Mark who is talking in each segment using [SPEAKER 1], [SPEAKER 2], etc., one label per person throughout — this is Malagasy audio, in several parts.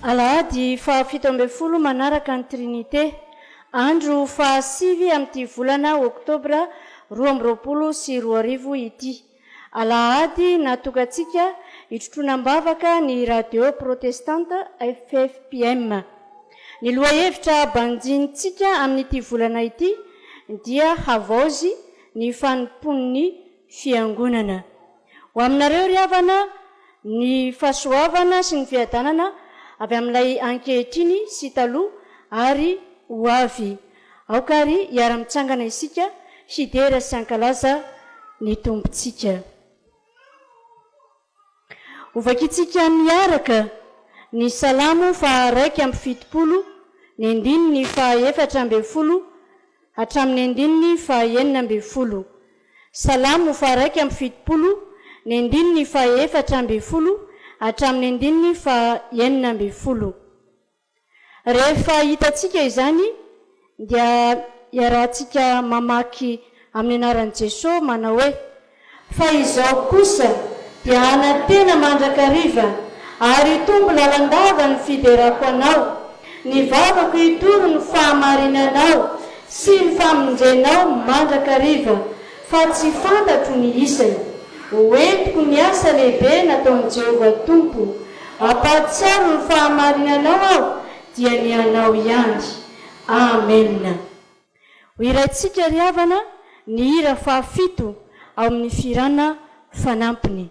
[SPEAKER 1] Alahady fa 17 manaraka ny Trinité. Andro fa 9 amin'ity volana Oktobra 2022 ity. Alahady natokantsika hitrotronam-bavaka ny radio Protestanta FTV-FJKM. Ny lohahevitra banjintsika amin'ity volana ity dia Havaozy ny fanompoan'ny Fiangonana. Ho aminareo ry havana ny fahasoavana sy ny fiadanana avy amin'ilay ankehitriny sy taloha ary ho avy. Aokary hiara-mitsangana isika hidera sy ankalaza ny tompontsika. Ovakitsika miaraka ny salamo fa 1:70, ny andininy fa 4:40 hatramin'ny andininy fa 9:40. Salamo fa 1:70, ny andininy fa 4:40 hatramin'ny andininy fa 9:40. Rehefa hitatsika izany dia iarahantsika mamaky amin'ny anaran'i Jesosy manao hoe: fa izao kosa dia anatena mandrakariva ary tombo lalandava ny fiderako anao, ny vavako hitoro ny fahamarinanao sy ny famonjenao mandrakariva, fa tsy fantatro ny isany. Hoentiko ny asa lehibe nataon'i Jehovah Tompo, ampahatsiaro ny fahamarinanao aho dia ny anao ihany. Amen. Ho iraintsika ry havana ny hira fa 7 ao amin'ny firana fanampiny.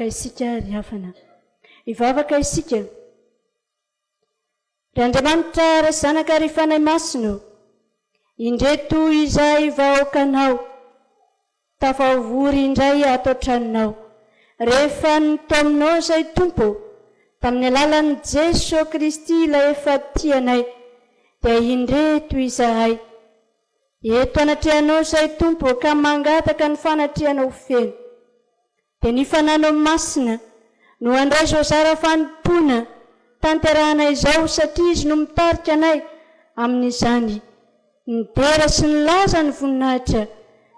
[SPEAKER 2] Isika ry havana.
[SPEAKER 1] ivavaka isika. Ry Andriamanitra ry zanaka ry fanahy masino, indreto izay vahoakanao tafavory indray ato an-tranonao. Rehefa nitao aminao izay Tompo tamin'ny alalan'i Jesosy Kristy ilay efa tianay, dia indreto izahay. Eto anatrehanao izay Tompo ka mangataka ny fanatrehanao feno. Dia ny fananao masina no andray izao zara fanompoana tanterahana izao, satria izy no mitarika anay amin'izany. Ny dera sy ny laza ny voninahitra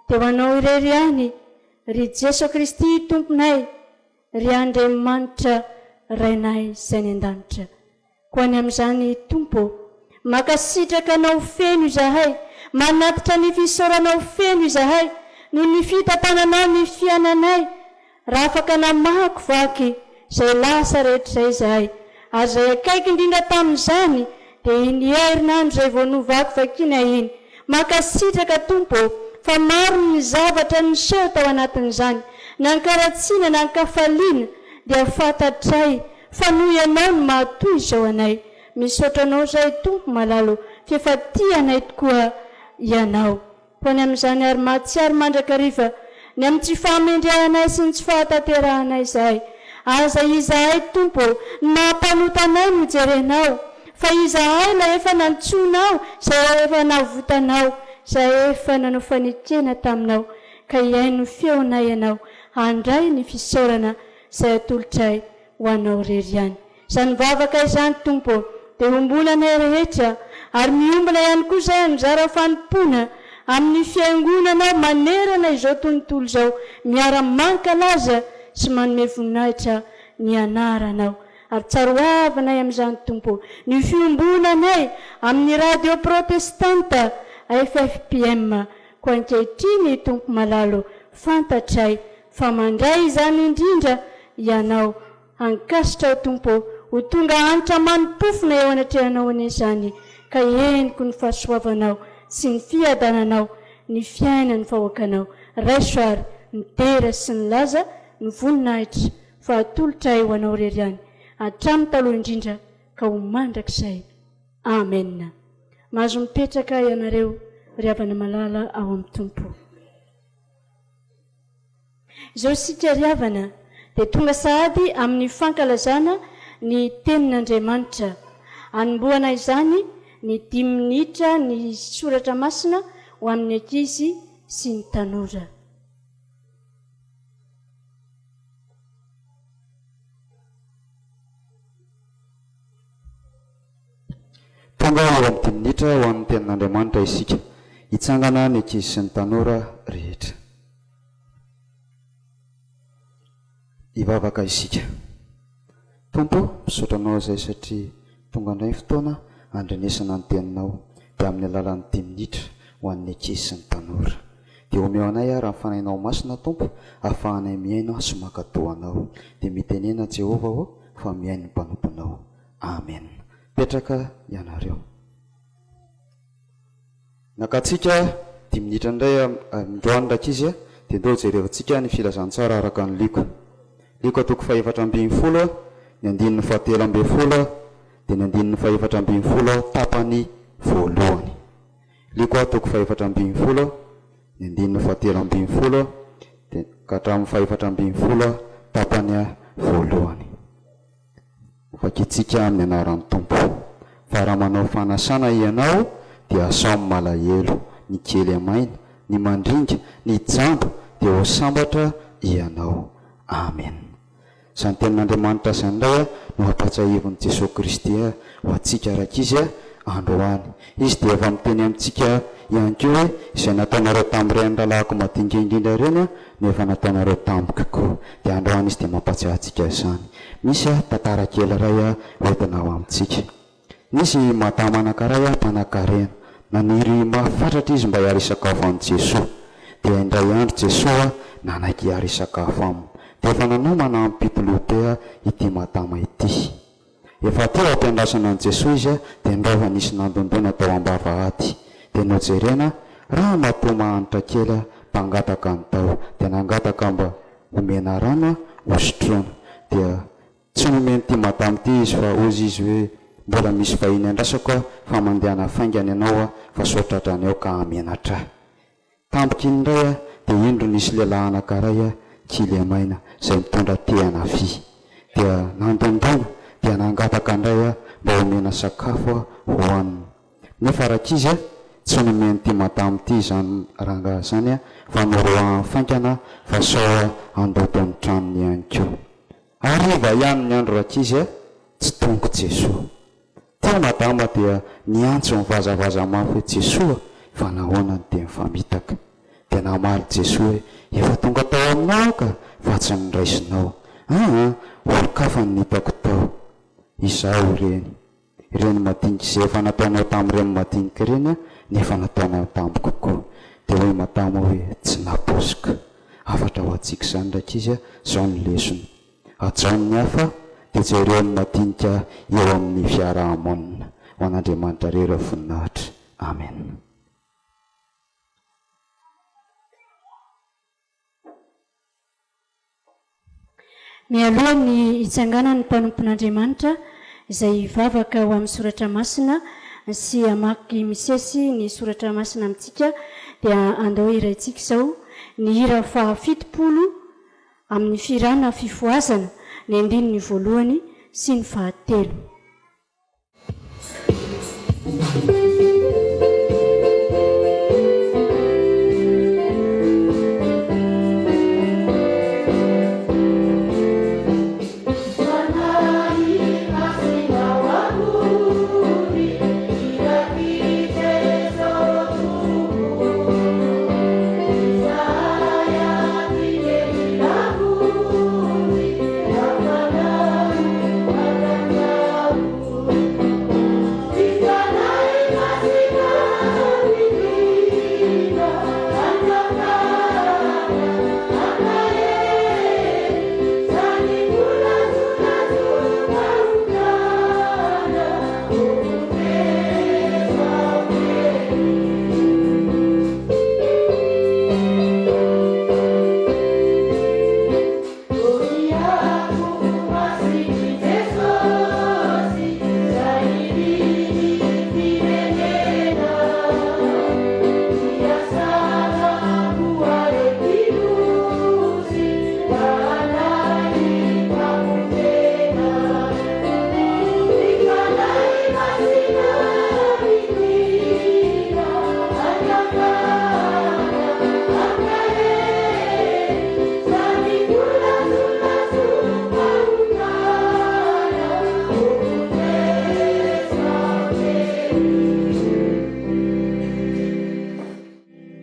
[SPEAKER 1] dia ho anao irery ihany, ry Jesosy Kristy Tomponay, ry Andriamanitra Rainay izay ny an-danitra. Ko any amin'izany Tompo, makasitraka anao feno izahay, manatitra ny fisaoranao feno izahay, no ny fitantananao ny fiainanay. Raha afaka namahako vaky izay lasa rehetra izay izahay, ary izay akaiky indrindra tamin'izany dia iny herinandro izay vao novako vakina iny. Makasitraka Tompo, fa maro ny zavatra niseho tao anatin'izany, na ny karatsiana na ny kafaliana, dia fantatray fa noho ianao no mahatoy izao anay. Misaotra anao izay Tompo malalo, fa efa tia anay tokoa ianao. Ho any amin'izany ary mahatsiaro mandrakariva ny amin'ny tsy fahamendrehanay sy ny tsy fahataterahanay izahay. Aza izahay Tompo nampanotanay no jerenao, fa izahay la efa nantsonao, izay efa navotanao, izay efa nanao fanekena taminao, ka ihay no feonay ianao handray ny fisaorana izay atolotray ho anao rery ihany. Izany vavaka izany Tompo dia ombolanay rehetra, ary miombona ihany koa izay anjara fanompoana amin'ny fiangonana manerana izao tontolo izao, miara-mankalaza sy manome voninahitra ny anaranao. Ary tsara hoavinay amin'izany Tompo ny fiombonanay amin'ny radio Protestanta FTV-FJKM, ko ankehitriny Tompo malalo fantatray fa mandray izany indrindra ianao. Ankasitrao Tompo ho tonga hanitra manopofona eo anatrehanao an'izany, ka henoko ny fahasoavanao sy ny fiadananao, ny fiainany fahoakanao. Raisoary ny dera sy ny laza, ny voninahitra fa atolotray ho anao rery ihany, hatramin'ny taloha indrindra ka ho mandrakizay. Amen. Mahazo mipetraka ianareo ry havana malala ao amin'ny Tompo. Izao sika ry havana dia tonga sahady amin'ny fankalazana ny tenin'Andriamanitra. Anombohana izany ny 10 minitra ny soratra masina ho amin'ny ankizy sy ny tanora.
[SPEAKER 2] Tonga eo amin'ny 10 minitra ho amin'ny tenin'Andriamanitra isika, hitsangana ny ankizy sy ny tanora rehetra. Ivavaka isika. Tompo, misaotranao izay satria tonga indray fotoana andrenesana ny teninao, dia amin'ny alalan'ny 10 minitra ho an'ny ankizy sy ny tanora. Dia omeo anay ary amin'ny fanahinao masina Tompo, ahafahanay miaina sy makatoanao. Dia mitenena Jehova ho fa miaino ny mpanomponao. Amen. Petraka ianareo. Nakatsika 10 minitra indray androany rakizy, dia ndao jerevantsika ny filazantsara araka ny liko. Liko atoko 420, ny 720, dia ny 720 tapany voalohany. Liko atoko 420, ny 720, dia ka hatramin'ny 420 tapany voalohany. Fakitsika amin'ny anaran'ny Tompo. Fa raha manao fanasana ianao dia asamo malahelo, ny kely amaina, ny mandringa, ny jambo dia ho sambatra ianao. Amen. Izany tenin'Andriamanitra izany indray no hampatsahivon'i Jesosy Kristy ho antsika rakizy androany. Izy dia efa miteny amintsika ihany koa hoe izay nataonareo tamin'ny ray ny lalako madinga indrindra ireny nefa nataonareo tampoka koa. Dia androany izy dia mampatsiahy antsika izany. Misy tantara kely ray hoentina ao amintsika. Nisy madama anankiray mpanan-karena, naniry mahafatratra izy mba hiary sakafo amin'i Jesosy. Dia indray andro Jesosy nanaiky hiary sakafo aminy. Dia efa nanomana amin'ny pitolobe ity madama ity. Efa teo ampiandrasana an'i Jesosy izy dia ndrova nisy nandondona tao am-bavahady. Dia nojerena raha matoa mahanitra kely mpangataka ny tao, dia nangataka mba omena rano hosotroana. Dia tsy nomeny ty madamo ty izy fa ozy izy hoe mbola misy vahiny andrasako a fa mandehana faingany ianao a fa sotratrany ao ka amenatra tampoky indray a dia indro nisy lehilahy anankiray a kily maina izay mitondra tehana vy dia nandondona dia nangataka indray a mba homena sakafo a hohaniny nefa rakizy a tsy nomeny ty madamo ty zany rangaha zany a fa noroa faingana fa sao a andoto ny tranony ihany koa ariva ihany ny andro rakizy a tsy tongo Jesoa teo madama dia niantso mivazavaza mafy hoe Jesoa fa nahoanany dia mifamitaka dia namaly Jesoa hoe efa tonga tao aminao ka fa tsy niraisinao olo-kafa ny hitako tao izao reny madinika izay efa nataonao tamin'ireny madinika ireny a nefa nataonao tamiko koa dia hoe madama hoe tsy naposika afatra ho antsika izany ndraikizy a zao ny lesony ajaony hafa dia jereo ny madinika eo amin'ny fiarahamonina ho an'Andriamanitra rery voninahitra amen.
[SPEAKER 1] Mialoha ny hitsangana ny mpanompon'Andriamanitra izay vavaka ho amin'ny soratra masina sy amaky misesy ny soratra masina amintsika dia andao iraintsika izao ny hira 70 amin'ny firana fifoazana ny andininy voalohany sy ny 3.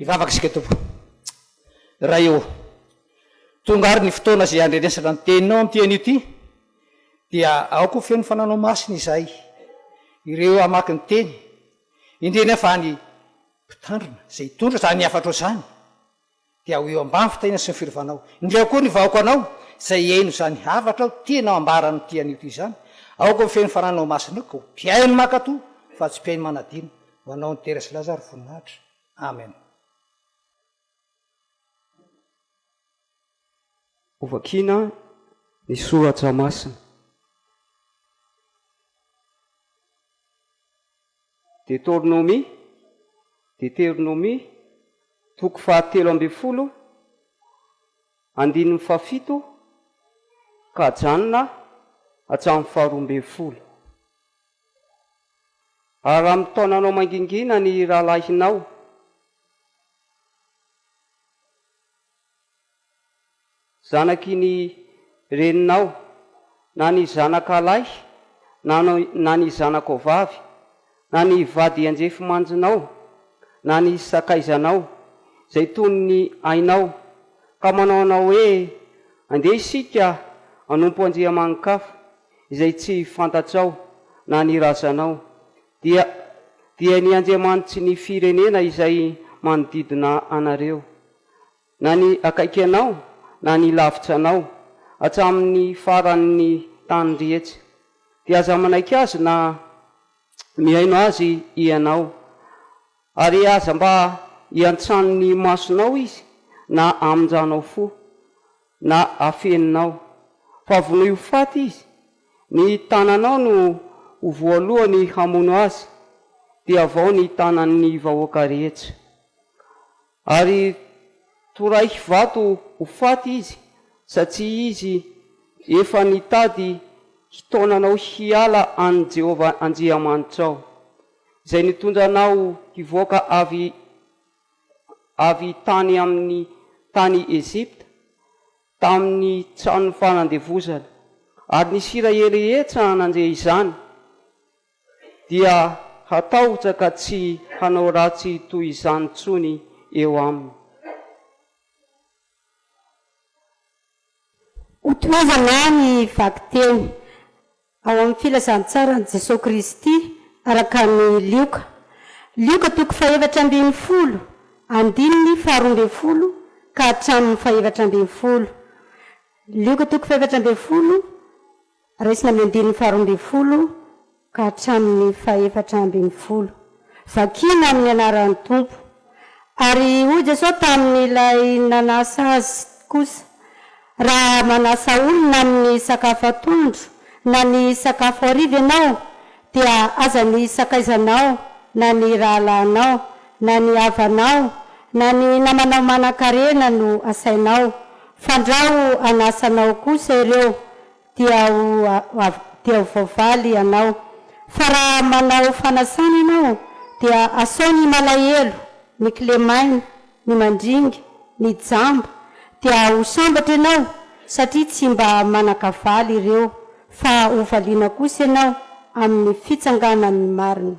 [SPEAKER 3] Vavaka sika tompo raha eo tonga ary ny fotoana izay andrenesana ny teninao amin'ny tian'io ty dia aoko feno fananao masina izahay ireo amaky ny teny indreny fa ny mpitandrina izay hitondra zany afatra zany dia ho eo ambany fitaina sy ny firovanao indray koa ny vahoaka anao izay eno zany afatra ao tianao ambarany tian'io ty zany aoko ny feno fananao masina ko mpiainy makato fa tsy mpiainy manadina ho anao ny tera sy lazary voninahitra amen.
[SPEAKER 4] Ovakina ny soratra masina. Deutéronomie, toko 7 andininy 7 ka janona hatramin'ny 12. Ary raha mitaonanao mangingina ny rahalahinao zanaky ny reninao na ny zanakalahy na ny zanakavavy na ny vady anjefy manjinao na ny sakaizanao zay tony ny ainao ka manao anao hoe andeha isika anompo andriamanikafa izay tsy fantatrao na ny razanao dia ny andriamanitsy ny firenena izay manodidina anareo na ny akaiky anao na ny lavitra anao hatramin'ny faran'ny tany rehetra dia aza manaiky azy na mihaino azy ianao ary aza mba hiantrano ny masonao izy na amonjanao fo na afeninao fa vono io faty izy Ny tananao no ho voalohany hamono azy, dia avao ny tanan'ny vahoaka rehetra. Ary toraiky vato ho faty izy, satria izy efa nitady hitaonanao hiala an Jehovah Andriamanitra ao, izay nitondranao hivoaka avy tany amin'ny tany Ezipta tamin'ny tranony fanandevozana, ary ny Israely rehetra nandre izany dia hatahotraka tsy hanao ratsy toy izany tsony eo aminy.
[SPEAKER 5] Hotoezana ny vaky teny ao amin'ny filazantsara ny Jesosy Kristy araka ny Lioka. Lioka 7:20, andininy 12 ka hatramin'ny 7:20. Lioka 7:20, raisina amin'ny andininy 12 ka hatramin'ny 7:20. Vakina amin'ny anaran'ny Tompo. Ary hoy Jesosy tamin'ilay nanasa azy kosa, raha manasa olona amin'ny sakafo atoandro na ny sakafo hariva ianao, dia aza ny sakaizanao na ny rahalanao na ny havanao na ny namanao manan-karena no asainao, fandraho anasanao kosa ireo dia ho voavaly ianao. Fa raha manao fanasana ianao, dia asao ny malahelo, ny kilemaina, ny mandringy, ny jamba, dia ho sambatra ianao, satria tsy mba manakavaly ireo, fa ho valiana kosa ianao amin'ny fitsanganan'ny marina.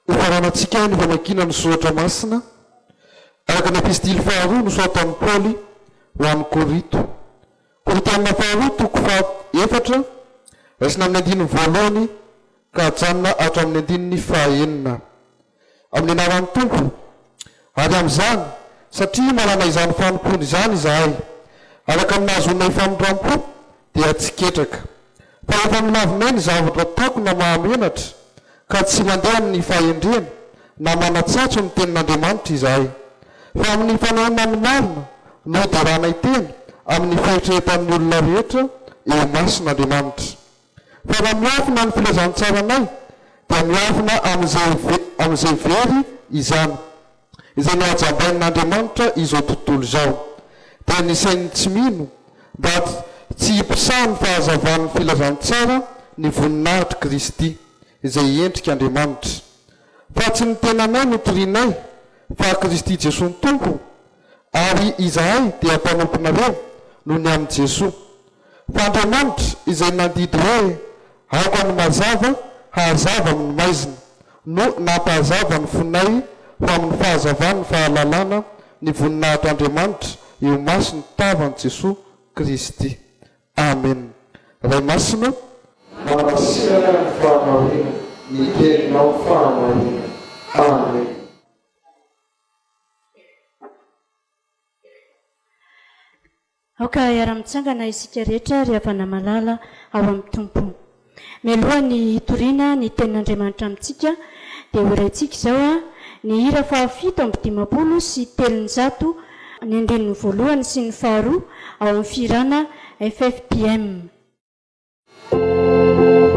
[SPEAKER 6] Hofaranantsika ny famakiana ny soratra masina araka ny epistily 2 nosoratan'i Paoly ho an'ny Korinto. Korintianina 2:4 raisina amin'ny andininy 1 ka hajanona atao amin'ny andininy 9. Amin'ny anaran'ny Tompo, ary amin'izany satria manana izany fanompoany izany izahay, araka ny nahazonay famindrampo dia tsy ketraka, fa efa milavina ny zavatra takona mahamenatra, ka tsy mandeha amin'ny fahendrena na manatsatso ny tenin'Andriamanitra izahay, fa amin'ny fananana ny marina no hideranay tena amin'ny fahetretan'ny olona rehetra eo mason'Andriamanitra. Fa raha miafina ny filazantsaranay, dia miafina amin'izay very izany, izay nohajambain'Andriamanitra izao tontolo izao, dia nisainy tsy mino mba tsy hipisahany fahazavan'ny filazantsara ny voninahitry Kristy izay endrika Andriamanitra. Fa tsy ny tenanay no torinay, fa Kristy Jesosy ny Tompo, ary izahay dia mpanomponareo noho ny amin'ny Jesosy. Fa Andriamanitra izay nandidy hoe aoka ny mazava hahazava amin'ny maizina, no nampahazava ny fonay ho amin'ny fahazavan'ny fahalalana ny voninahitr'Andriamanitra eo masiny tavan'i Jesosy Kristy. Amen. Ray masina
[SPEAKER 2] manasiana ny fahamarina, ny teninao fahamarina. Amen.
[SPEAKER 1] Aoka iara-mitsangana isika rehetra ry havana malala ao amin'ny Tompo. Mialoha ny hitoriana ny tenin'Andriamanitra amintsika, dia horaintsika izao ny hira 7:50 sy 300 ny andininy 1 sy ny 2 ao amin'ny firana FTV-FJKM.
[SPEAKER 7] Amen.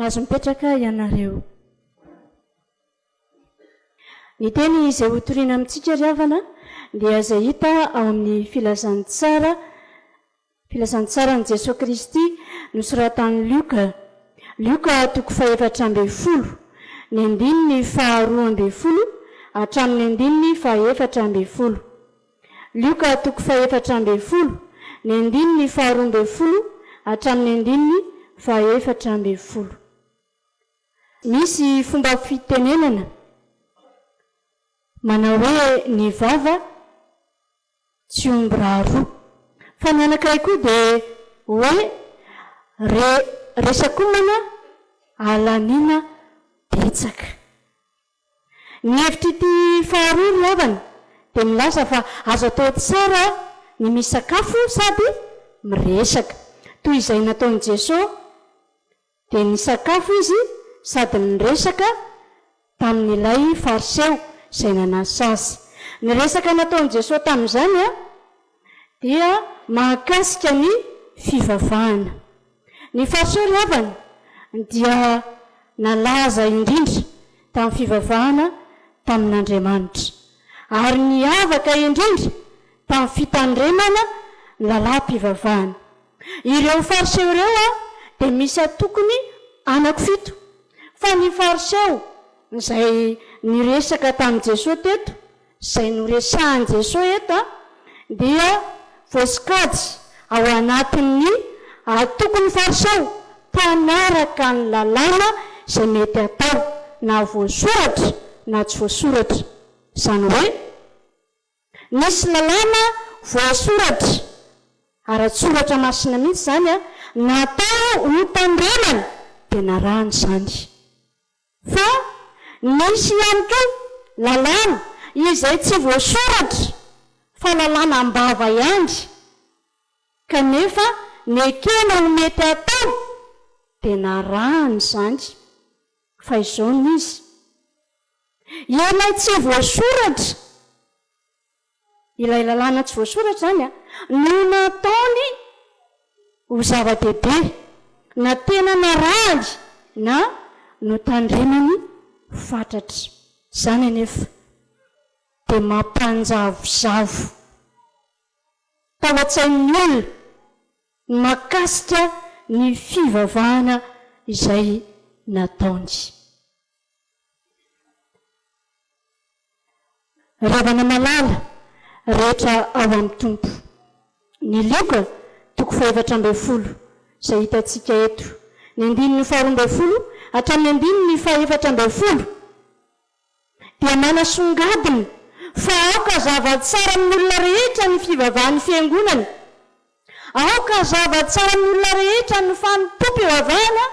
[SPEAKER 1] azo mipetraka ianareo. Ny teny izay hotoriana amintsika ry havana dia izay hita ao amin'ny filazantsara ny Jesosy Kristy nosoratan'ny Lioka toko 4:10, ny 2:20 hatramin'ny 2:40. Lioka toko 4:10, ny 2:20 hatramin'ny 2:40. Misy fomba fitenenana manao hoe ny vava tsy omby raha roa, fa ny anankiray koa dia hoe resakomana alaniana betsaka. Ny hevitry faharoa ry havana dia milaza fa azo atao tsara ny misakafo sady miresaka, toy izay nataon'i Jesosy dia nisakafo izy sady miresaka tamin'ilay fariseo izay nanasa azy. Ny resaka nataon'i Jesosy tamin'izany dia mahakasika ny fivavahana. Ny fariseo ry havana dia nalaza indrindra tamin'ny fivavahana tamin'Andriamanitra, ary niavaka indrindra tamin'ny fitandremana ny lalam-pivavahana. Ireo fariseo ireo dia misy tokony anankifito, fa ny fariseo izay niresaka tamin'i Jesosy teto, izay noresahan'i Jesosy eto dia voasikady ao anatin'ny tokony fariseo mpanaraka ny lalàna izay mety atao, na voasoratra na tsy voasoratra. Izany hoe nisy lalàna voasoratra ara-tsoratra masina mihitsy zany natao ho tandremana dia narahana izany. Fa nisy ihany koa lalàna izay tsy voasoratra fa lalàna ambava ihany, kanefa ny ekena ho mety atao dia narahana izany. Fa izao n'izy ilay tsy voasoratra, ilay lalàna tsy voasoratra zany no nataony ho zava-dehibe, na tena narahany na no tandremany fatratra. Zany anefa dia mampanjavozavo tao an-tsain'ny olona makasika ny fivavahana izay nataony. Ravana malala rehetra ao amin'ny tompo. Ny Lioka toko 4:10 izay hitantsika eto, ny 2:20 hatramin'ny 2:40 dia manasongadina fa aoka zava-tsara amin'olona rehetra ny fivavahan'ny fiangonana, aoka zava-tsara amin'olona rehetra ny fanompoam-pivavahana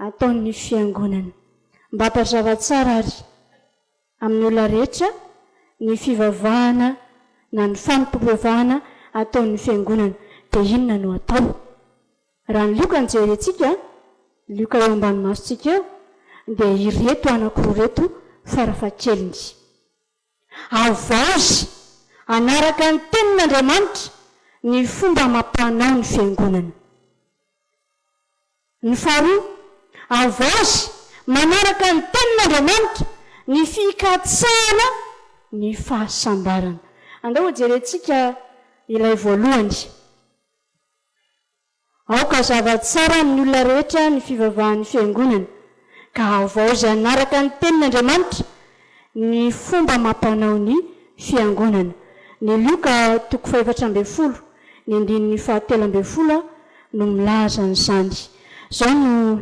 [SPEAKER 1] ataon'ny fiangonana. Mba hampazava-tsara ary amin'ny olona rehetra ny fivavahana na ny fanompoam-pivavahana ataon'ny fiangonana dia inona no atao? Raha ny Lioka nijerentsika, Lioka eo ambany masontsika eo, dia ireto anankiroa reto farafahakeliny. Havaozy anaraka ny tenin'Andriamanitra ny fomba mampanao ny fiangonana. Ny faharoa, havaozy manaraka ny tenin'Andriamanitra ny fikatsahana ny fahasambarana. Andao jerentsika ilay voalohany. Aoka zava-tsara amin'ny olona rehetra ny fivavahan'ny fiangonana, ka havaozy anaraka ny tenin'Andriamanitra ny fomba mampanao ny fiangonana. Ny Lioka toko 4:10, ny 2:13 no milaza an'izany. Izao no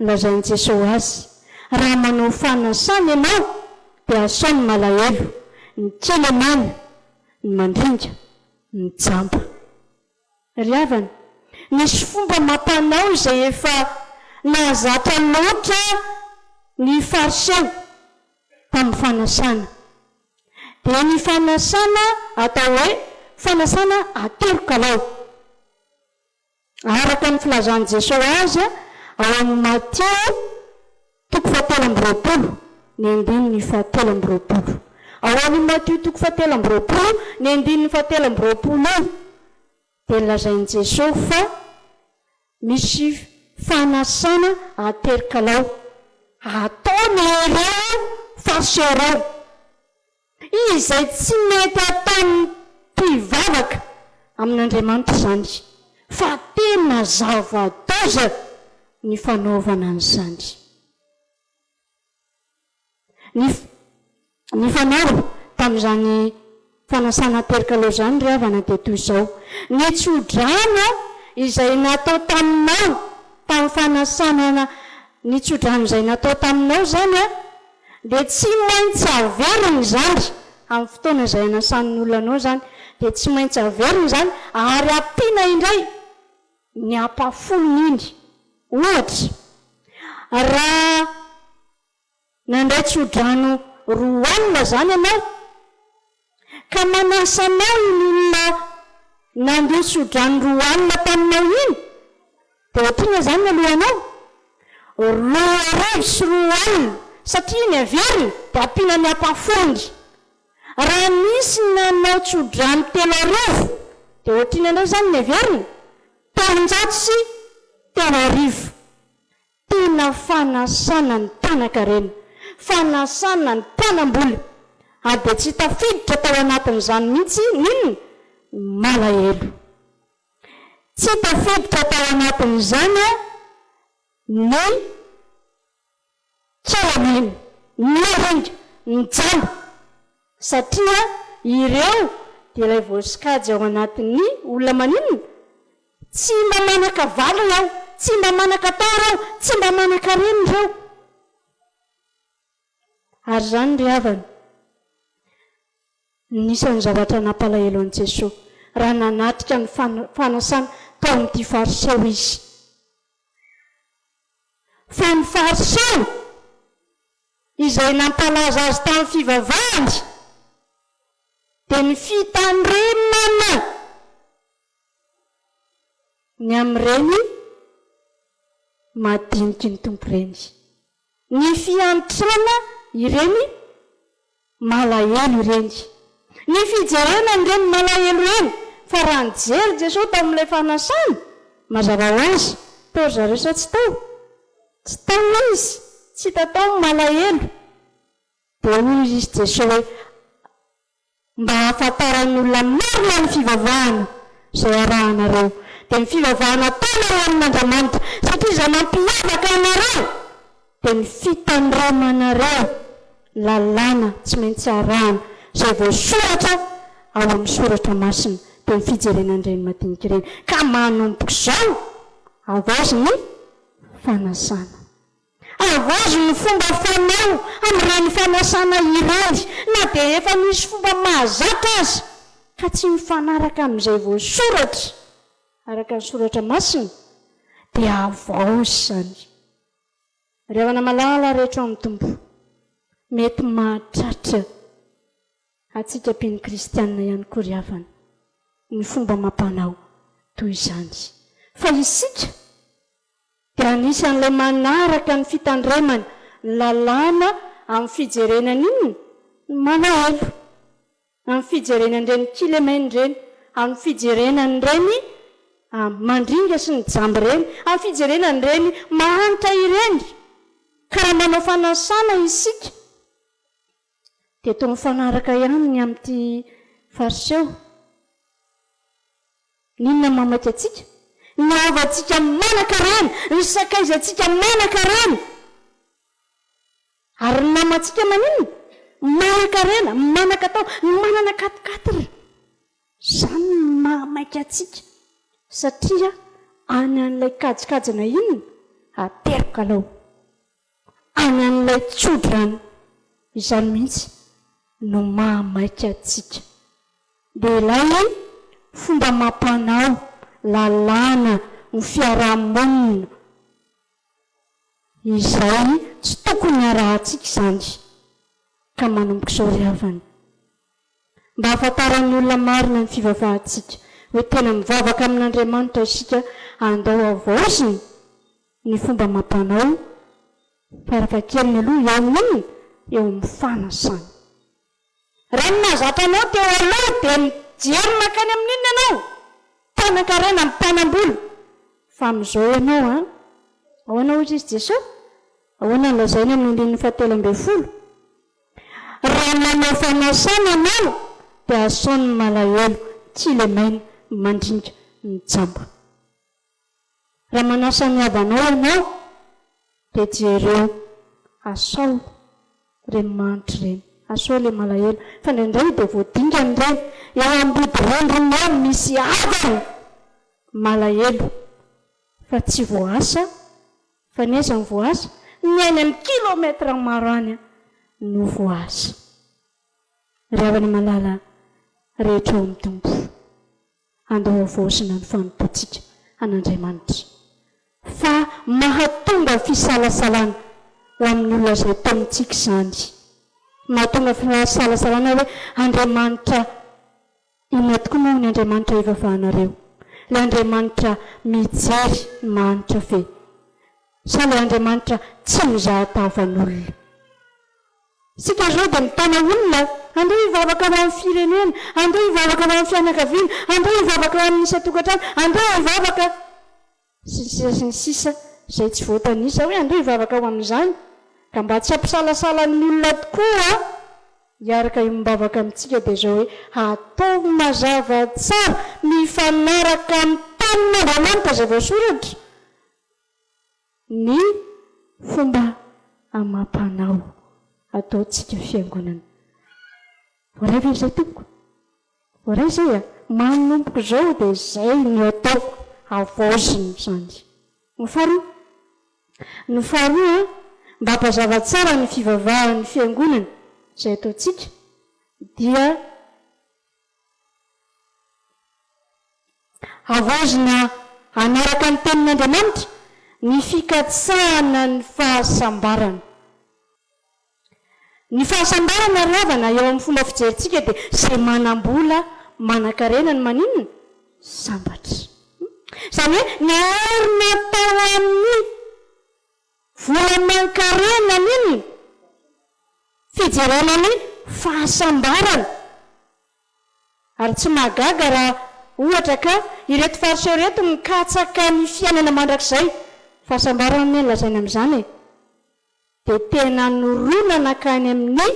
[SPEAKER 1] lazain'i Jesosy azy: raha manao fanasana ianao dia asao ny malahelo, ny kely amana, ny mandringa, ny jamba. Ry havana, nisy fomba mampanao izay efa nahazatra loatra ny fariseo tamin'ny fanasana. Dia ny fanasana atao hoe fanasana atero-kalao, araka ny filazan'i Jesosy azy ao amin'ny Mateo toko 7:20, ny 2:20. Ao amin'ny Mateo toko 7:20, ny 2:20 dia lazain'i Jesosy fa misy fanasana aterikalao ataony ireo faserao izay tsy mety ataon'ny mpivavaka amin'Andriamanitra zany, fa tena zava-doza ny fanaovana an'izany. Ny fanaro tamin'izany fanasana aterikalao zany ry havana dia toy izao: ny tsodrano izay natao taminao tamin'ny fanasana ny tsodrano izay natao taminao zany dia tsy maintsy averiny zany amin'ny fotoana izay anasan'ny olonanao zany, dia tsy maintsy averiny zany ary ampiana indray ny ampafolony iny. Ohatra, raha nandray tsodrano 2 alina zany ianao ka manasanao iny olona nandio tsodrano 2 alina taminao iny, dia ohatrina zany alohanao 2 sy 2 alina satria iny averiny dia ampiana ny ampafolony. Raha misy nanao tsodrano 3 dia ohatrina indray zany ny averiny 500 sy 300. Tena fanasana ny mpanan-karena, fanasana ny mpanam-bola, ary dia tsy tafiditra tao anatin'izany mihitsy ninona malahelo. Tsy tafiditra tao anatin'izany ny tsalamena, ny ringa, ny jamba, satria ireo dia ilay voasikajy ao anatin'ny olona maninona, tsy mba manaka valo ao, tsy mba manaka tara ao, tsy mba manaka reny reo. Ary zany ry havana, nisan'ny zavatra nampalahelo an'i Jesosy raha nanatrika ny fanasana tao amin'ity fariseo izy. Fa ny fariseo izay nampalaza azy tamin'ny fivavahany dia ny fitandremana ny amin'ireny madiniky ny tompo ireny, ny fiantrana ireny malahelo ireny, ny fijerena ireny malahelo ireny. Fa raha nijery Jesosy tao amin'ilay fanasana, mazava ho azy tao zareo sa tsy tao? Tsy tao izy, tsy tatao malahelo. Dia hoy izy Jesosy hoe mba hahafantaran'ny olona marina ny fivavahana izay arahanareo, dia ny fivavahana ataonareo amin'Andriamanitra, satria izay mampiavaka anareo dia ny fitandramanareo lalàna tsy maintsy arahana izay voasoratra ao amin'ny soratra masina, dia ny fijerenan'ireny madinika ireny. Ka manomboka izao Havaozy ny fanasana, Havaozy ny fomba fanao amin'ireny fanasana ireny, na dia efa misy fomba mahazatra azy ka tsy mifanaraka amin'izay voasoratra araka ny soratra masina, dia Havaozy zany. Ry havana malala rehetra amin'ny tombo, mety mahatratra atsika mpiny kristianina ihany koa ry havana ny fomba mampanao toy izany. Fa isika dia anisan'ilay manaraka ny fitandremana lalàna amin'ny fijerenany inona malahelo, amin'ny fijerenan'ireny kilemena ireny, amin'ny fijerenan'ireny mandringa sy ny jamba ireny, amin'ny fijerenan'ireny mahanitra ireny. Ka raha manao fanasana isika dia toa mifanaraka ihany amin'ity fariseo. Ninona mamaky atsika? Ny avatsika manan-karena, ny sakaizatsika manan-karena, ary ny namatsika maninona manan-karena, manan-katao, ny manana katikatira. Zany ny mamaky atsika, satria any an'ilay kajikajina inona aterikalao, any an'ilay tsodrano izany mihitsy no mahamaika atsika. Dia ilay fomba mampanao lalàna ny fiarahamonina izay tsy tokony arahantsika izany. Ka manomboka izao ry havana, mba hahafantaran'ny olona marina ny fivavahantsika hoe tena mivavaka amin'Andriamanitra isika, andao Havaozy ny fomba mampanao farafahakeliny aloha eo amin'ny eo amin'ny fanasana. Raha ny mahazatra anao teo aloha dia mijery makany amin'inona ianao? Mpanan-karena, mpanam-bola. Fa amin'izao ianao ahoana ohatra izy Jesosy ahoana lazaina amin'ny andininy 17 raha manao fanasana anao dia asaony malahelo tsy le maina mandringa mijamba raha manasa ny avanao ianao dia jereo asao reny manitra reny asao le malahelo fa indraindray dia voadinga n'ireny eo ambodorondrony ao misy avana malahelo fa tsy voasa fa neza ny voasa ny any amin'ny kilometra maro any no voasa ry havana malala rehetra ao amin'ny tompo andao avaosina ny fanompoantsika an'Andriamanitra fa mahatonga fisalasalana ho amin'ny olona izay tamintsika izany mahatonga fisalasalana hoe Andriamanitra inona tokoa moa ny Andriamanitra ivavahanareo le Andriamanitra mijery manitra fe sa le Andriamanitra tsy mizahatavan'olona sika zao dia mitana olona andao hivavaka ho amin'ny firenena andao hivavaka ho amin'ny fianakaviana andao hivavaka ho amin'ny isa-tokantrano andao hivavaka sy ny sisa izay tsy voatanisa hoe andao hivavaka ho amin'izany ka mba tsy hampisalasalan'ny olona tokoa hiaraka mibavaka amintsika dia zao hoe atao mazava tsara mifanaraka amin'ny tanin'Andriamanitra izay voasoratra ny fomba amam-panao ataontsika fiangonana voaray ve izay tompoko voaray izay manompoko zao dia izay no ataoko avaoziny izany ny faharoa mba hampazava tsara ny fivavahan'ny fiangonana izay ataontsika dia avaozina anaraka ny tenin'Andriamanitra ny fikatsahana ny fahasambarana ny fahasambarana ravana eo amin'ny fomba fijerintsika dia izay manam-bola manan-karena ny maninona sambatra izany hoe ny arina tao amin'ny vola man-karena niny fijerana ny fahasambarana ary tsy mahagaga raha ohatra ka ireto fariseo reto mikatsaka ny fiainana mandrakizay fahasambarana ny lazaina amin'izany dia tena noronana kany amin'ny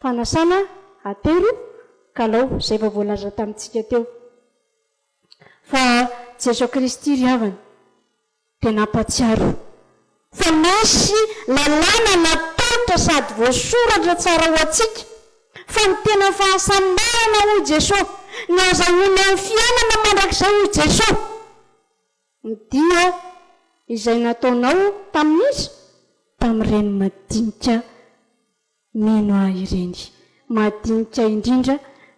[SPEAKER 1] fanasana atero kalao izay efa voalaza tamintsika teo fa Jesosy Kristy ry havana dia nampatsiaro fa misy lalàna natolotra sady voasoratra tsara ho antsika fa ny tena fahasambarana hoy Jesosy ny azahoana ny fiainana mandrakizay hoy Jesosy ny dia izay nataonao tamin'izy tamin'ireny madinika mino ahy ireny madinika indrindra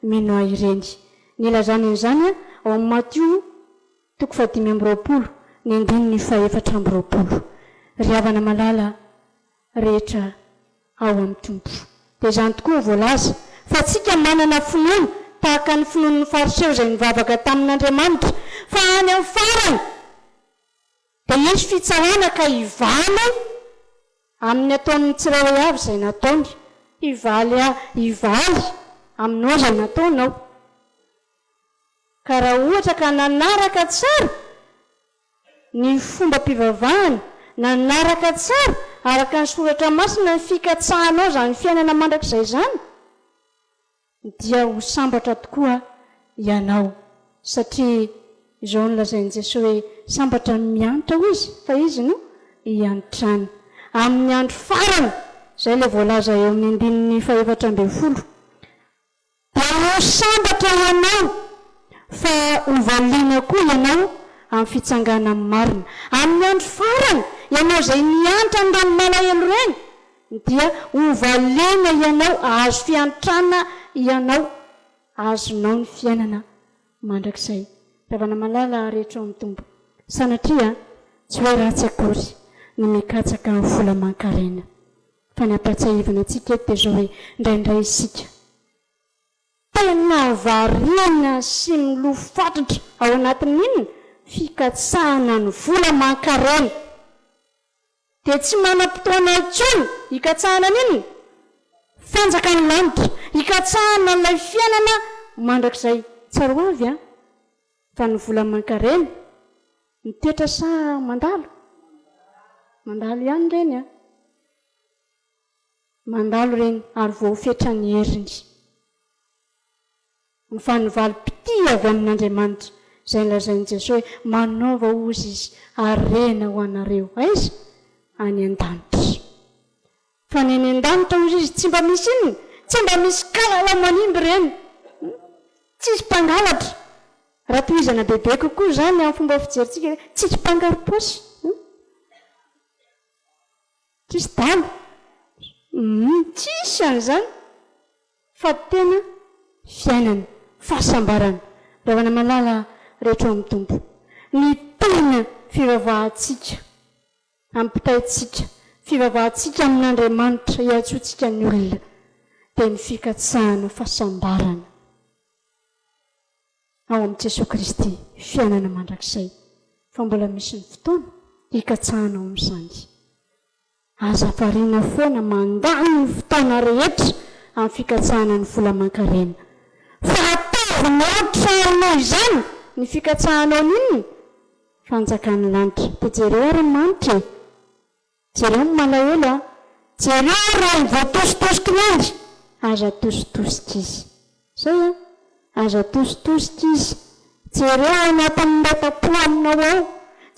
[SPEAKER 1] mino ahy ireny ny lazany an'izany ao amin'ny Matio 5:20 ny 4:20 ry havana malala rehetra ao amin'ny tompo dia izany tokoa voalaza fa tsika manana finoana tahaka ny finoan'ny fariseo izay nivavaka tamin'Andriamanitra fa any amin'ny farany dia misy fitsarana ka hivaly amin'ny ataon'ny tsirairay avy izay nataony hivaly aminao izay nataonao ka raha ohatra ka nanaraka tsara ny fomba mpivavahana nanaraka tsara araka ny soratra masina ny fikatsahanao izany fiainana mandrakizay izany dia ho sambatra tokoa ianao satria izao nolazain'i Jesosy hoe sambatra miantra ho izy fa izy no hiantrany amin'ny andro farany izay ilay voalaza eo amin'ny 4:20 dia ho sambatra ianao fa hovaliana koa ianao amin'ny fitsangana amin'ny marina amin'ny andro farany ianao izay niantra andany malahelo ireny dia hovaliana ianao ahazo fiantrana ianao ahazonao ny fiainana mandrakizay ravana malala rehetra ao amin'ny tombo sanatria tsy hoe ratsy akory ny mikatsaka amin'ny vola man-karena fa ny ampatsahivana antsika eto dia zao hoe indraindray isika tena variana sy milofatotra ao anatin'inona fikatsahana ny vola man-karena dia tsy manam-potoana intsony hikatsahana n'inona fanjaka ny lanitra hikatsahana n'ilay fiainana mandrakizay tsaro avy fa ny vola man-karena mitoetra sa mandalo mandalo ihany reny a, mandalo reny ary voafetra ny heriny, ny fanovalim-pity avy amin'Andriamanitra izay lazain'i Jesosy hoe manaova ozy izy arena ho anareo aiza any an-danitra. Fa ny any an-danitra ozy izy tsy mba misy inona, tsy mba misy kalala manimby reny, tsisy mpangalatra. Raha tohizana bebe kokoa zany amin'ny fomba fijerintsika, tsisy mpangaro-paosy, tsisy dalo, tsisy an'izany, fa tena fiainana, fahasambarana. Ravana malala rehetra amin'ny tompo, ny tena fivavahantsika, ampitaintsika, fivavahantsika amin'Andriamanitra hiantsoantsika ny olona, dia ny fikatsahana fahasambarana ao amin'ny Jesosy Kristy, fiainana mandrakizay. Fa mbola misy ny fotoana hikatsahana ao amin'izany. Aza variana foana mandany ny fotoana rehetra amin'ny fikatsahana ny vola aman-karena. Fa ataovina trano izany ny fikatsahana ao ninona fanjakan'ny lanitra. Dia jereo ary-manitra, jereo ny malahelo, jereo raha ny voatositosika ny aza tositosika izy. Zay aza tositosika izy. Jereo anatin'ny rata-po aminao ao,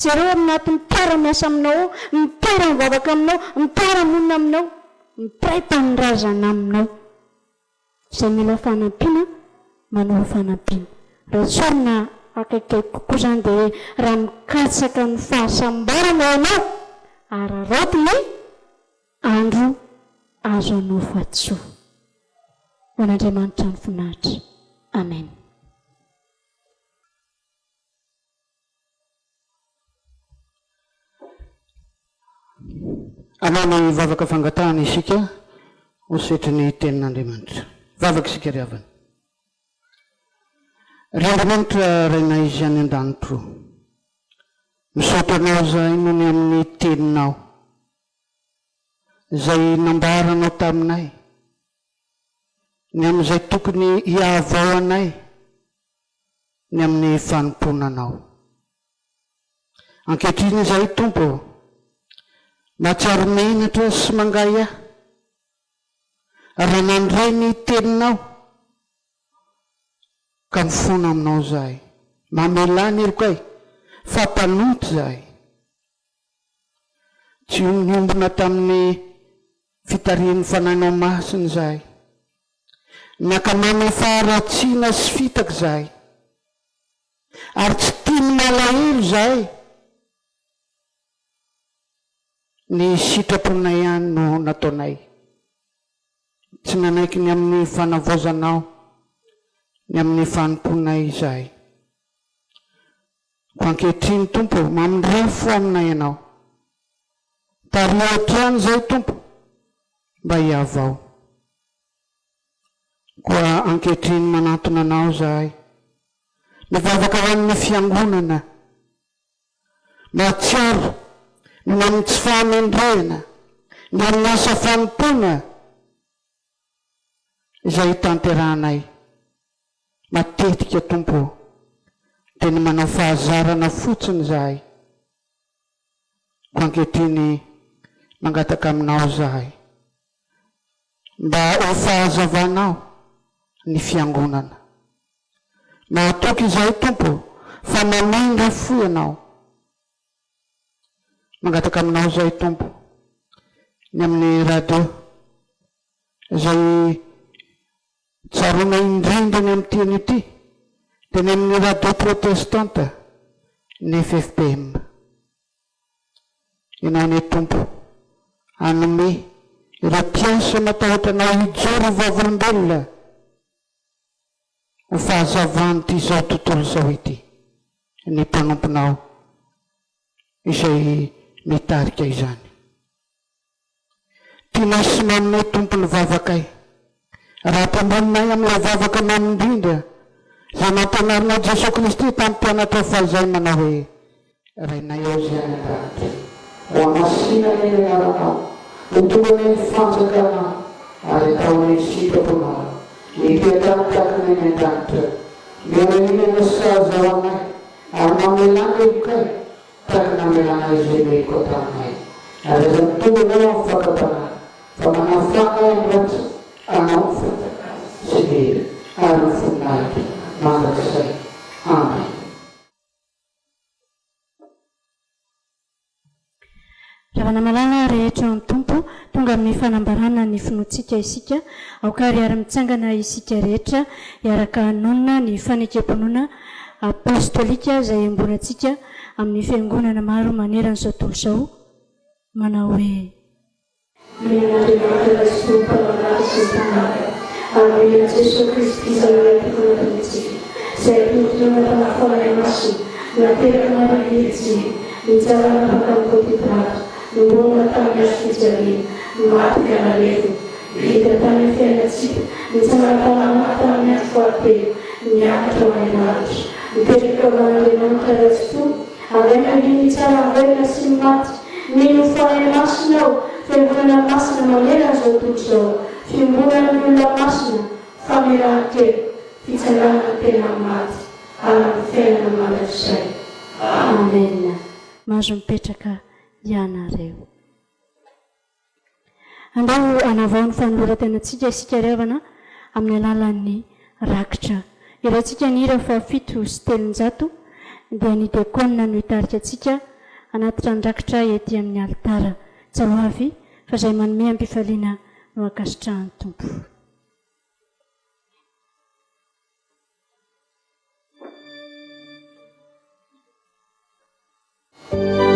[SPEAKER 1] jereo anatin'ny mpiara-miasa aminao ao, mpiara-mivavaka aminao, mpiara-monina aminao, mipaita ny razana aminao. Izay mila fanampiana, manao fanampiana. Raha tsorina akaikaiky kokoa izany dia raha mikatsaka ny fahasambarana ianao, araraoty ny andro azo anao fatsoa. Ho an'Andriamanitra ny finahitra. Amen.
[SPEAKER 3] Anao vavaka fangatahana isika ho setry ny tenin'Andriamanitra. Vavaka isika ry havana. Ry Andriamanitra raina izy any an-danitro, misaotra anao zahay noho ny amin'ny teninao izay nambaranao taminay, ny amin'izay tokony hiavao anay, ny amin'ny fanompoananao. Ankehitriny izay Tompo, mahatsiaro menatra sy mangay ahy, raha nandray ny teninao ka mifona aminao zahay, mamelany erokay, fampanoty zahay. Tsy niombona tamin'ny fitarian'ny fanahinao masiny zahay, nakamamy faharatsiana sy fitaka zahay, ary tsy tiany malahelo zahay, ny sitraponay ihany no nataonay. Tsy nanaiky ny amin'ny fanavozanao, ny amin'ny fanomponay zahay. Ko ankehitriny Tompo, mamindray fo aminay ianao. Taria ohatrany zay Tompo, mba hiavao. Koa ankehitriny manantona anao zahay, mivavaka ho amin'ny fiangonana, mahatsiaro ny amin'ny tsy fahamendrehana, ny amin'ny asa fanompoana izay hitanterahanay. Matetika Tompo, dia ny manao fahazarana fotsiny zahay. Ko ankehitriny mangataka aminao zahay, mba ho fahazavanao ny fiangonana. Mahatoky izay Tompo, fa mamindra fo ianao. Mangataka aminao zay Tompo, ny amin'ny radio izay tsarona indrindra ny amin'ny teny ity, dia ny amin'ny radio Protestanta, ny FTV-FJKM. Ianao ny Tompo, anome ireo mpiasa matahotra anao hijoro vavolombelona ho fahazavany ty izao tontolo izao ity, ny mpanomponao izay mitarika izany. Tianay sy maminay Tompo ny vavakay, raha mpamoninay amin'ilay vavaka mamindrindra izay mampianarinao Jesosy Kristy tamin'ny mpianatra fahizay manao hoe rainay ao zay an-danitra, ho amasinany ny aranao, mitonganay ny fanjakana, ary ataonay sitraponao, hipetrany takinay ny an-danitra, miarahinana sahazavanay, ary mamelana erokay, takina melana izay meko taminay.
[SPEAKER 7] ary zantonao fakapana fa manafaka loatra anao fataka sy ary fonady mandrakizay. Amen.
[SPEAKER 1] Ravana malala rehetra ny tompo tonga amin'ny fanambarana ny finoantsika isika aokary ary-mitsangana isika rehetra iaraka hanonona ny fanekam-ponoana apostolika izay ambonantsika amin'ny fiangonana maro maneran'izao tontolo izao manao hoe
[SPEAKER 8] Men'Andriamanitra sy Tompo-Panahy sy ny Tanàna amin'ny Jesosy Kristy izay nampitonatantsika izay tompotonana tamin'ny masina nateraka marihitsy nijalana bakany kotibrato nombonana tamin'ny azo-fijaliana maty ganalevy vita tamin'ny fiainatsika nitsangatana tamin'ny andro fahatelo niakatra mahinaritra mipetraka man'Andriamanitra ratsy fo avaina ny tsara avaina sy ny maty mino fanahy masina ao fiangonana masina maneran'izao tontolo izao fiangonana ny olona masina fameran-kely fitsanganana tena maty amin'ny fiainana mandrakizay.
[SPEAKER 1] Amen. Mahazo mipetraka ianareo. Andao anavao ny fanoloran-tenantsika isika revana amin'ny alalan'ny rakitra. Irantsika ny hira fa 7 sy 300 dia ny diakona no hitarika antsika anatitra ny rakitra ety amin'ny alitara. Tsahoavy fa izay manome am-pifaliana no akasitrahan'ny tompo.
[SPEAKER 9] Yeah.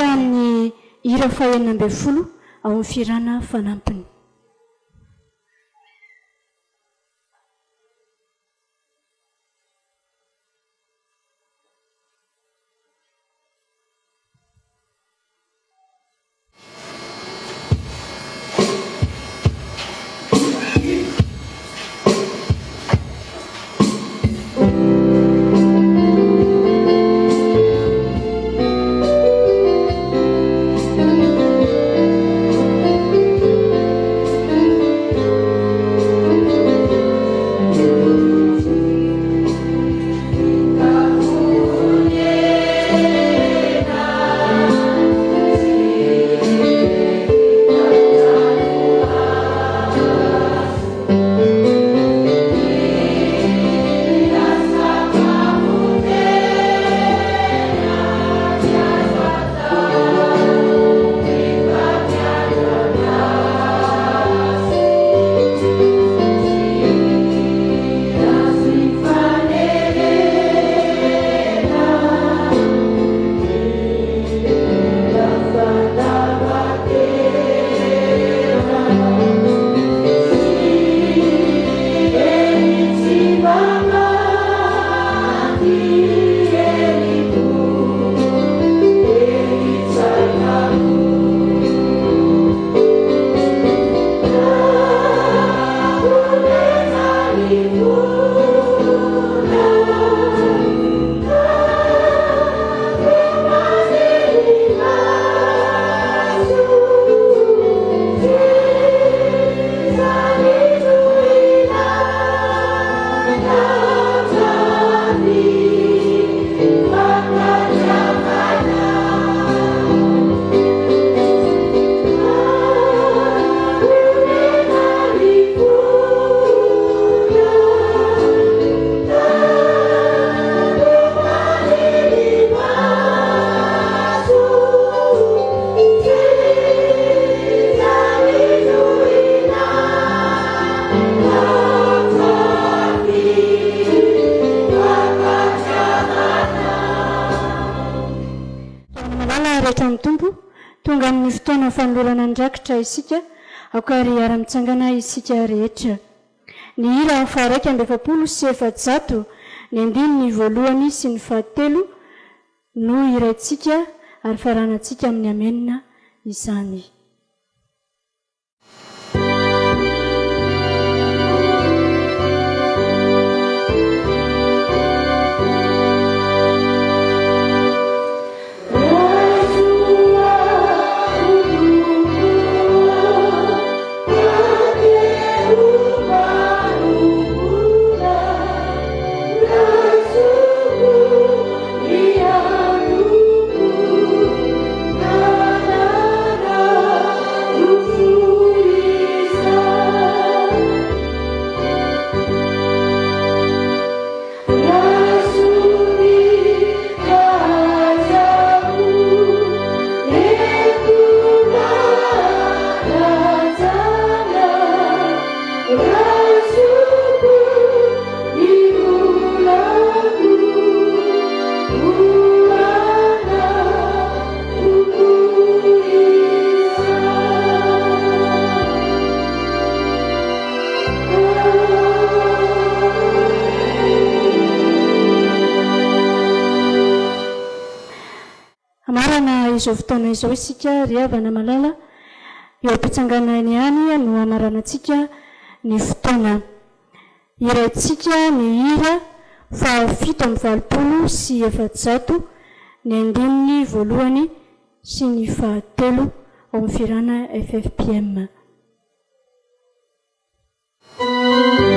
[SPEAKER 1] sahan'ny hira fahenina ambin'ny folo ao amin'ny firana fanampiny. tonga amin'ny fotoana fanolorana andrakitra isika akary ara-mitsangana isika rehetra. Ny hira faharaiky amby 700 ny andininy voalohany sy ny fahatelo no iraitsika ary faranantsika amin'ny amenina izany. Izao fotoana izao isika ry havana malala eo am-pitsanganany ihany no amaranantsika ny fotoana. Iraitsika ny hira fa 720 sy 700 ny andininy voalohany sy ny fahatelo ao amin'ny firana FTV-FJKM.
[SPEAKER 8] Thank you.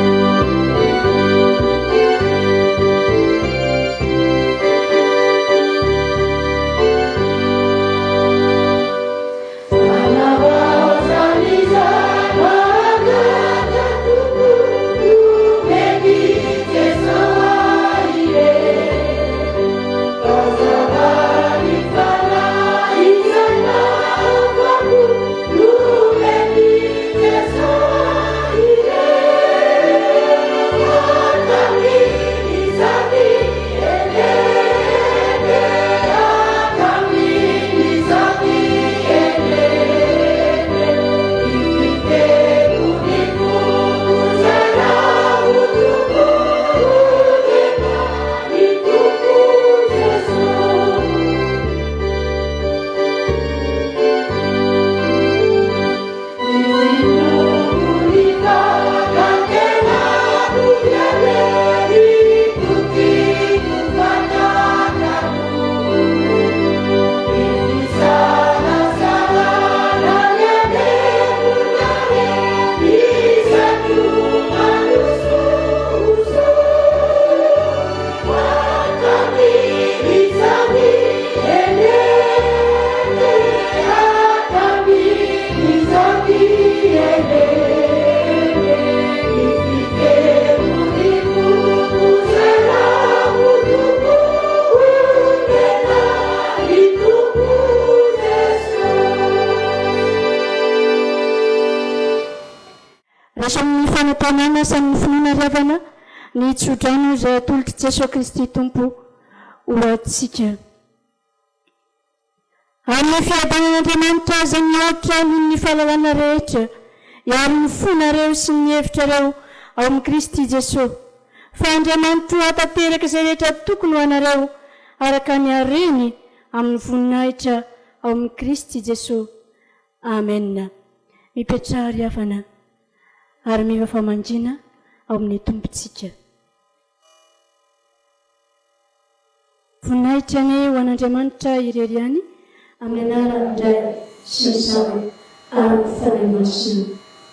[SPEAKER 1] Jesosy amin'ny fanantenana samy finoana riavana ny tsodrano izay atolotry Jesosy Kristy tompo ho atsika. Amin'ny fiadanan'Andriamanitra aza ny ohatra ny fahalalana rehetra hiaro ny fonareo sy ny hevitrareo ao amin'ny Kristy Jesosy. Fa Andriamanitra hatateraka izay rehetra tokony ho anareo araka ny hareny amin'ny voninahitra ao amin'ny Kristy Jesosy. Amen. Mipetraha riavana ary miva famanjina ao amin'ny tompontsika. Voninahitra ny ho an'Andriamanitra irery any amin'ny anaran'ny Ray sy ny Zanany ary ny Fanahy Masina.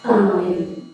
[SPEAKER 1] Amen.